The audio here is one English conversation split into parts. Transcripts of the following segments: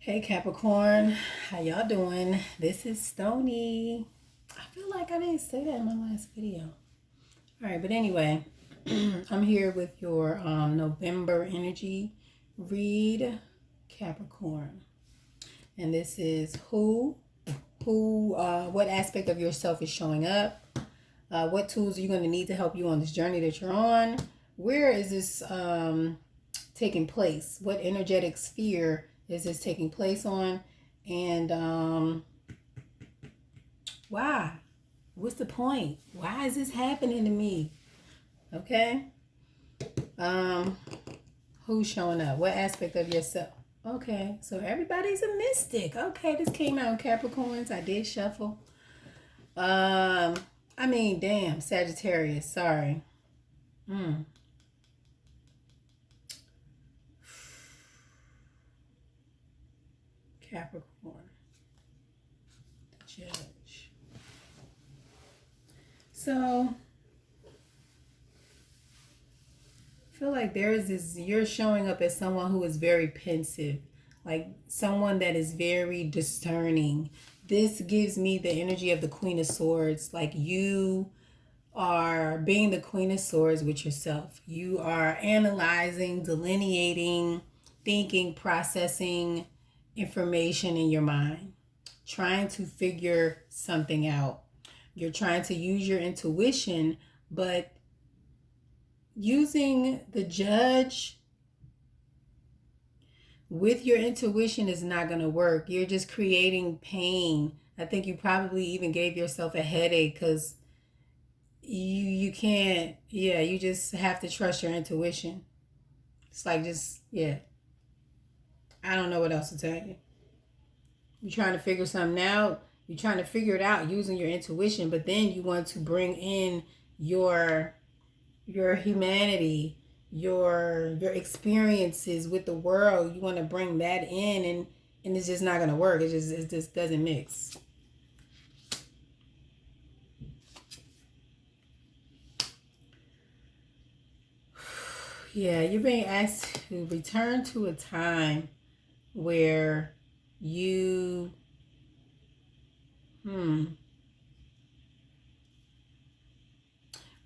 Hey Capricorn, how y'all doing? This is Stony. I feel like I didn't say that in my last video. All right, but anyway, I'm here with your November energy read, Capricorn, and this is what aspect of yourself is showing up. What tools are you going to need to help you on this journey that you're on? Where is this taking place? What energetic sphere is this taking place on? And why? What's the point? Why is this happening to me? Okay. Um, who's showing up? What aspect of yourself? Okay, so everybody's a mystic. Okay, this came out in Capricorns. I did shuffle. I mean, damn, Sagittarius. Sorry. Capricorn. Judge. So, I feel like there is this, you're showing up as someone who is very pensive, like someone that is very discerning. This gives me the energy of the Queen of Swords. Like you are being the Queen of Swords with yourself. You are analyzing, delineating, thinking, processing information in your mind, trying to figure something out. You're trying to use your intuition, but using the judge with your intuition is not going to work. You're just creating pain. I think you probably even gave yourself a headache because you can't, yeah, you just have to trust your intuition. It's like just, yeah, I don't know what else to tell you. You're trying to figure something out. You're trying to figure it out using your intuition, but then you want to bring in your humanity, your experiences with the world. You want to bring that in, and it's just not going to work. It just doesn't mix. Yeah, you're being asked to return to a time where you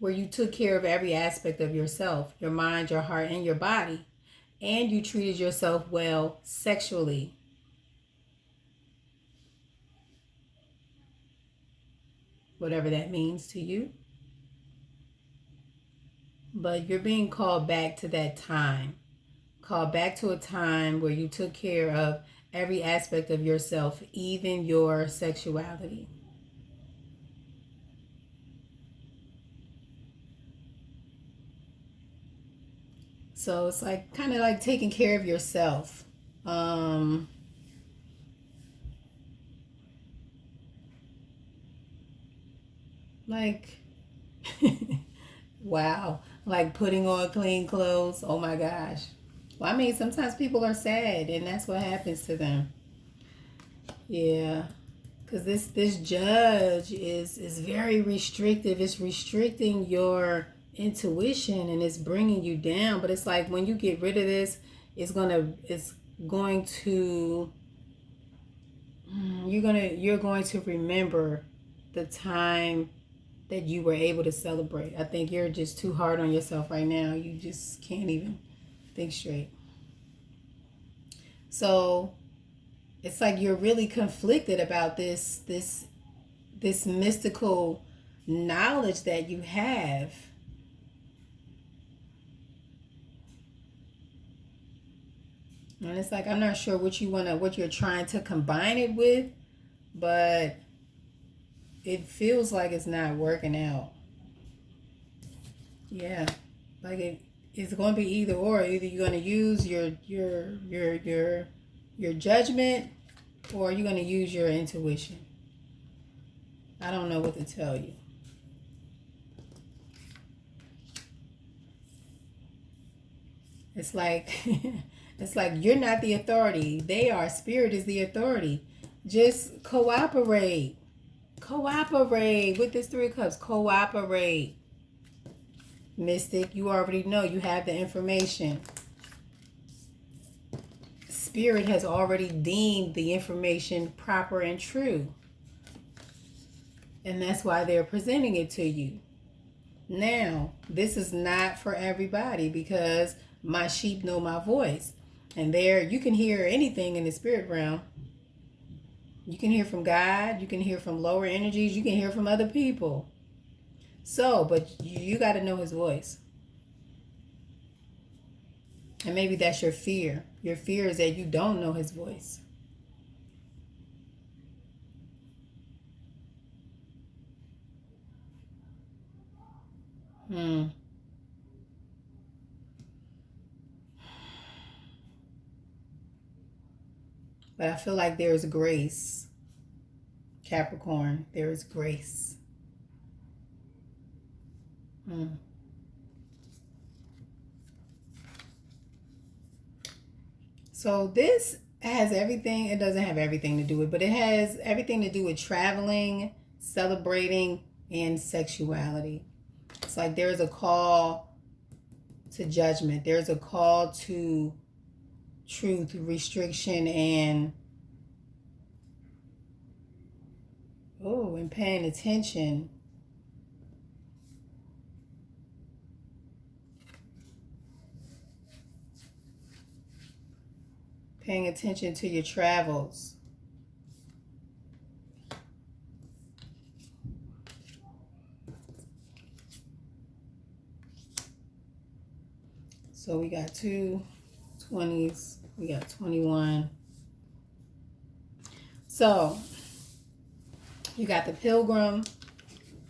where you took care of every aspect of yourself, your mind, your heart, and your body, and you treated yourself well sexually. Whatever that means to you. But you're being called back to that time. Called back to a time where you took care of every aspect of yourself, even your sexuality. So it's like kind of like taking care of yourself. Like, wow, like putting on clean clothes. Oh my gosh. Well, I mean, sometimes people are sad, and that's what happens to them. Yeah, because this judge is very restrictive. It's restricting your intuition, and it's bringing you down. But it's like when you get rid of this, it's going to you're going to remember the time that you were able to celebrate. I think you're just too hard on yourself right now. You just can't even think straight. So it's like you're really conflicted about this mystical knowledge that you have. And it's like I'm not sure what you're trying to combine it with, but it feels like it's not working out. Yeah. Like it's going to be either or. Either you're going to use your judgment, or you're going to use your intuition. I don't know what to tell you. It's like it's like you're not the authority. They are. Spirit is the authority. Just cooperate. Cooperate with this Three of Cups. Cooperate. Mystic, you already know. You have the information. Spirit has already deemed the information proper and true. And that's why they're presenting it to you. Now, this is not for everybody because my sheep know my voice. And there, you can hear anything in the spirit realm. You can hear from God. You can hear from lower energies. You can hear from other people. So, but you got to know his voice. And maybe that's your fear. Your fear is that you don't know his voice. But I feel like there is grace. Capricorn, there is grace. So this has everything. It doesn't have everything to do with, but it has everything to do with traveling, celebrating, and sexuality. It's like there's a call to judgment. There's a call to truth, restriction, and and paying attention. Paying attention to your travels. So we got 2 20s. We got 21. So you got the pilgrim,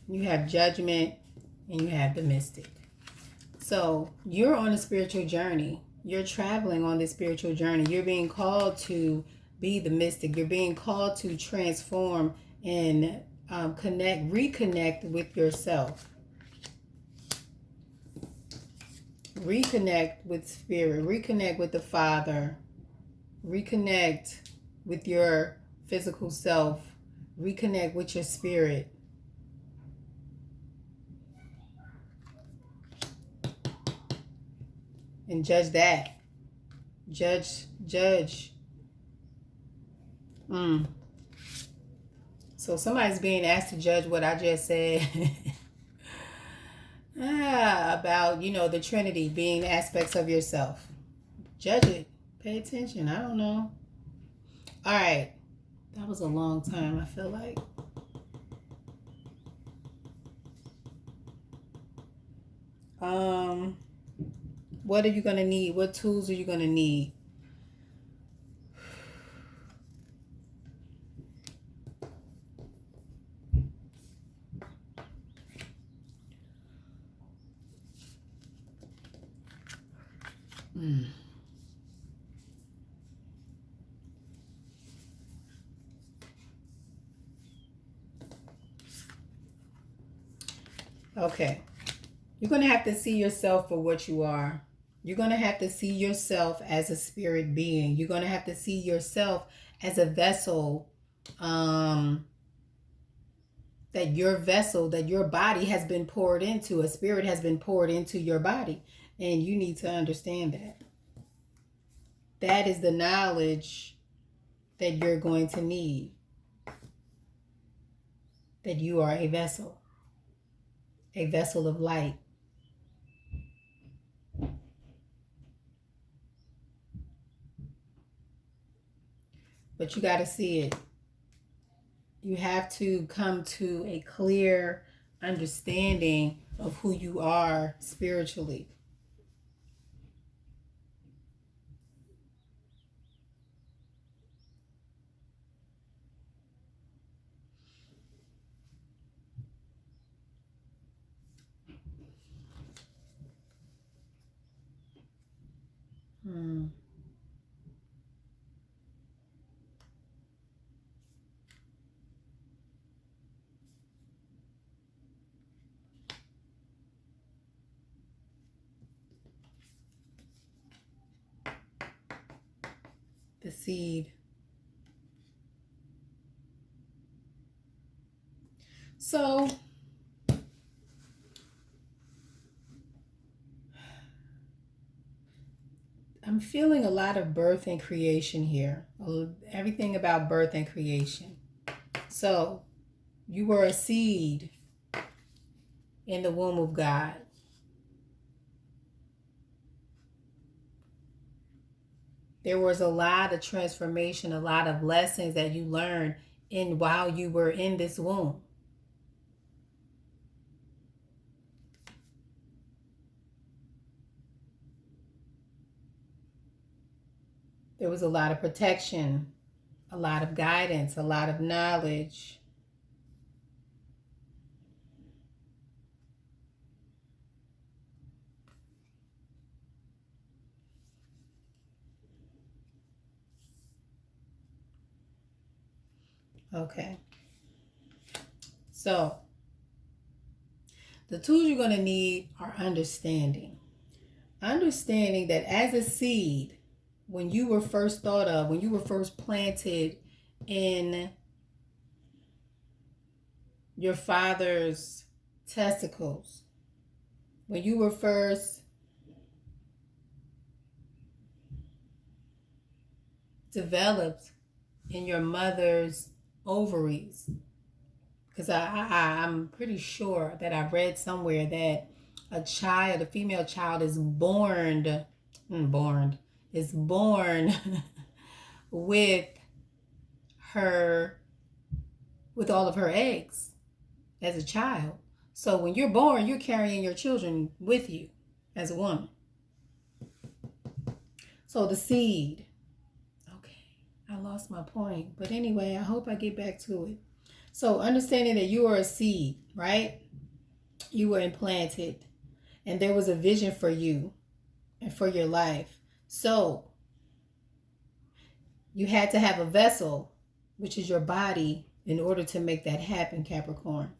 you have judgment, and you have the mystic. So you're on a spiritual journey. You're traveling on this spiritual journey. You're being called to be the mystic. You're being called to transform and reconnect with yourself. Reconnect with spirit. Reconnect with the Father. Reconnect with your physical self. Reconnect with your spirit. And judge that. Judge. So somebody's being asked to judge what I just said. About, the Trinity being aspects of yourself. Judge it. Pay attention. I don't know. All right. That was a long time, I feel like. What are you going to need? What tools are you going to need? Okay. You're going to have to see yourself for what you are. You're going to have to see yourself as a spirit being. You're going to have to see yourself as a vessel, that your body has been poured into. A spirit has been poured into your body. And you need to understand that. That is the knowledge that you're going to need. That you are a vessel of light. But you got to see it. You have to come to a clear understanding of who you are spiritually. The seed. So I'm feeling a lot of birth and creation here. Everything about birth and creation. So, you were a seed in the womb of God. There was a lot of transformation, a lot of lessons that you learned while you were in this womb. There was a lot of protection, a lot of guidance, a lot of knowledge. Okay. So, the tools you're going to need are understanding. Understanding that as a seed, when you were first thought of, when you were first planted in your father's testicles, when you were first developed in your mother's ovaries, because I'm pretty sure that I read somewhere that a female child is born with all of her eggs as a child. So when you're born, you're carrying your children with you as a woman. So the seed. Okay, I lost my point. But anyway, I hope I get back to it. So understanding that you are a seed, right? You were implanted and there was a vision for you and for your life. So you had to have a vessel, which is your body, in order to make that happen, Capricorn.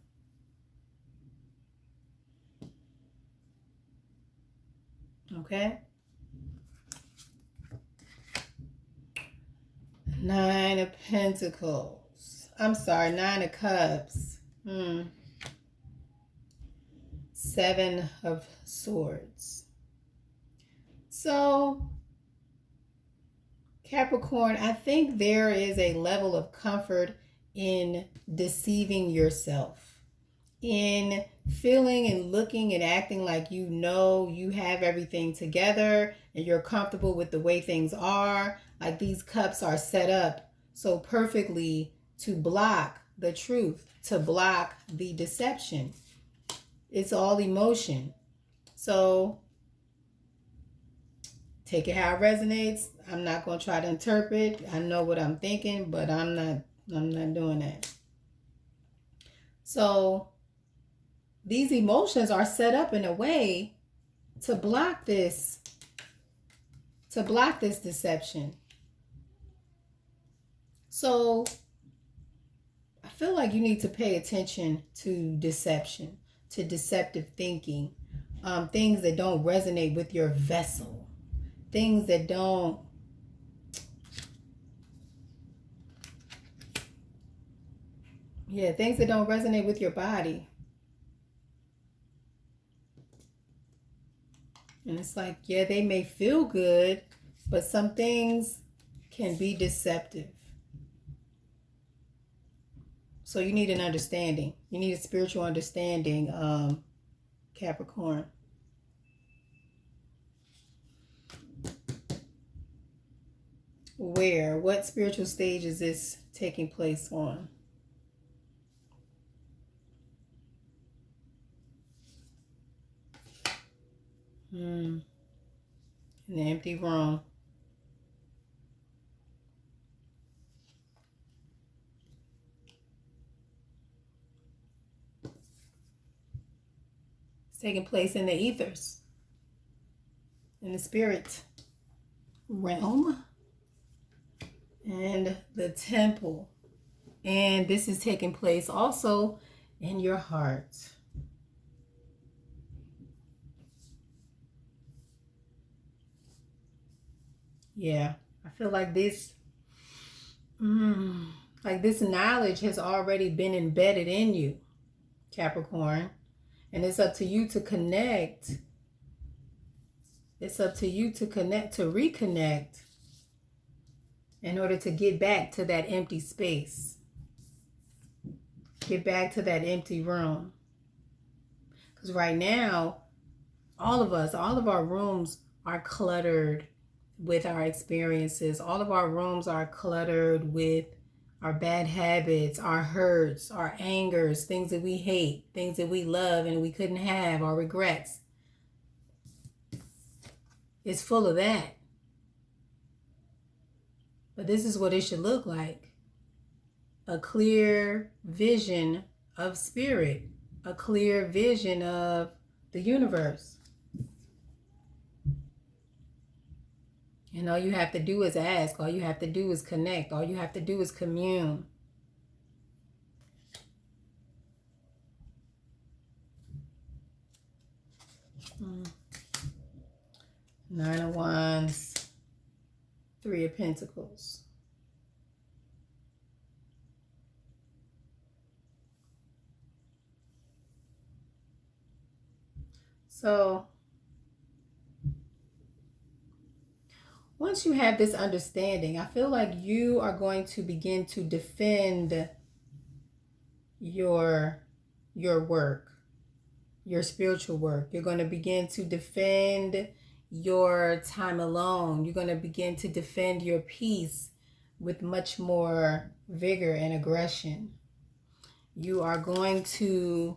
Okay? 9 of Pentacles. I'm sorry, 9 of Cups. 7 of Swords. So, Capricorn, I think there is a level of comfort in deceiving yourself, in feeling and looking and acting like you know you have everything together and you're comfortable with the way things are. Like these cups are set up so perfectly to block the truth, to block the deception. It's all emotion. So take it how it resonates. I'm not going to try to interpret. I know what I'm thinking, but I'm not doing that. So these emotions are set up in a way to block this deception. So I feel like you need to pay attention to deception, to deceptive thinking, things that don't resonate with your vessel, things that don't things that don't resonate with your body. And it's like, yeah, they may feel good, but some things can be deceptive. So you need an understanding. You need a spiritual understanding, Capricorn. What spiritual stage is this taking place on? An empty room. It's taking place in the ethers, in the spirit realm, and the temple. And this is taking place also in your heart. Yeah, I feel like this knowledge has already been embedded in you, Capricorn. And it's up to you to connect It's up to you to connect, to reconnect in order to get back to that empty space. Get back to that empty room. Because right now, all of us, all of our rooms are cluttered with our experiences. All of our rooms are cluttered with our bad habits, our hurts, our angers, things that we hate, things that we love and we couldn't have, our regrets. It's full of that. But this is what it should look like. A clear vision of spirit, a clear vision of the universe. And all you have to do is ask. All you have to do is connect. All you have to do is commune. Nine of Wands, Three of Pentacles. So once you have this understanding, I feel like you are going to begin to defend your work, your spiritual work. You're going to begin to defend your time alone. You're going to begin to defend your peace with much more vigor and aggression. You are going to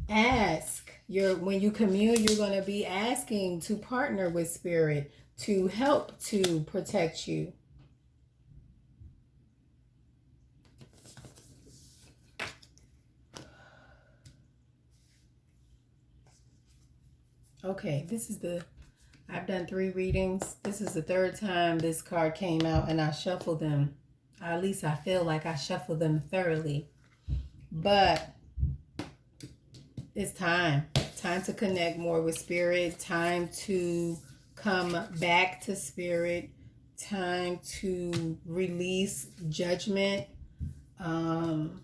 ask. When you commune, you're going to be asking to partner with spirit to help to protect you. Okay, I've done 3 readings. This is the 3rd time this card came out and I shuffled them. At least I feel like I shuffled them thoroughly. But it's time. Time to connect more with spirit. Time to come back to spirit. Time to release judgment. And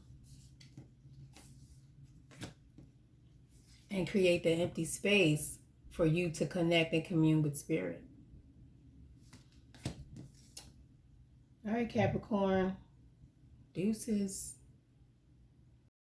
create the empty space for you to connect and commune with spirit. All right, Capricorn. Deuces.